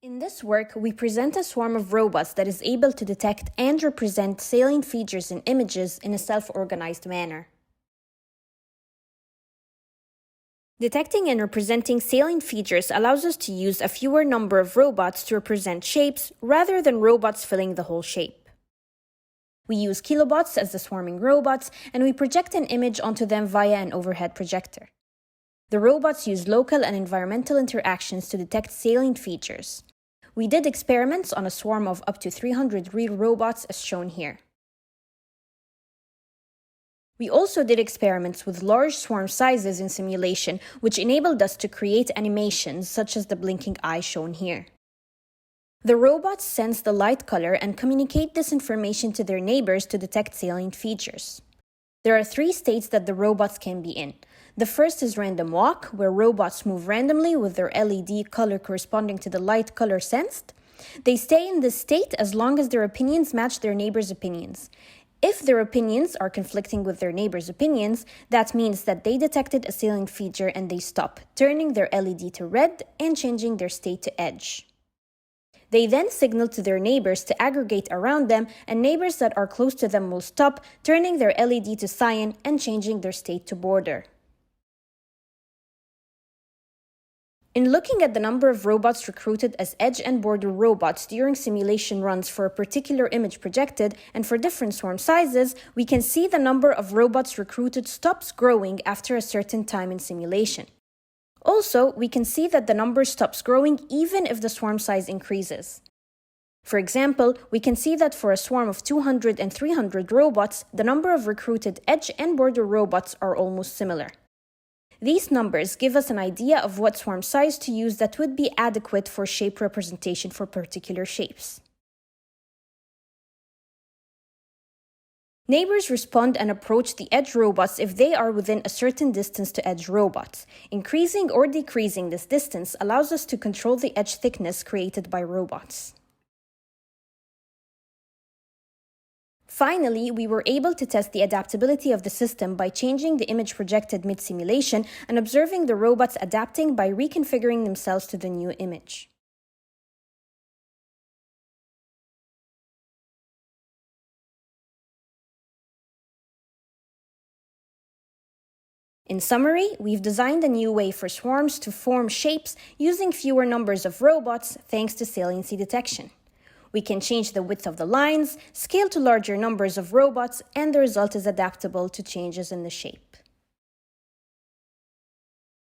In this work, we present a swarm of robots that is able to detect and represent salient features in images in a self-organized manner. Detecting and representing salient features allows us to use a fewer number of robots to represent shapes rather than robots filling the whole shape. We use kilobots as the swarming robots, and we project an image onto them via an overhead projector. The robots use local and environmental interactions to detect salient features. We did experiments on a swarm of up to 300 real robots as shown here. We also did experiments with large swarm sizes in simulation, which enabled us to create animations such as the blinking eye shown here. The robots sense the light color and communicate this information to their neighbors to detect salient features. There are 3 states that the robots can be in. The first is random walk, where robots move randomly with their LED color corresponding to the light color sensed. They stay in this state as long as their opinions match their neighbors' opinions. If their opinions are conflicting with their neighbors' opinions, that means that they detected a salient feature and they stop, turning their LED to red and changing their state to edge. They then signal to their neighbors to aggregate around them, and neighbors that are close to them will stop, turning their LED to cyan and changing their state to border. In looking at the number of robots recruited as edge and border robots during simulation runs for a particular image projected and for different swarm sizes, we can see the number of robots recruited stops growing after a certain time in simulation. Also, we can see that the number stops growing even if the swarm size increases. For example, we can see that for a swarm of 200 and 300 robots, the number of recruited edge and border robots are almost similar. These numbers give us an idea of what swarm size to use that would be adequate for shape representation for particular shapes. Neighbors respond and approach the edge robots if they are within a certain distance to edge robots. Increasing or decreasing this distance allows us to control the edge thickness created by robots. Finally, we were able to test the adaptability of the system by changing the image projected mid-simulation and observing the robots adapting by reconfiguring themselves to the new image. In summary, we've designed a new way for swarms to form shapes using fewer numbers of robots thanks to saliency detection. We can change the width of the lines, scale to larger numbers of robots, and the result is adaptable to changes in the shape.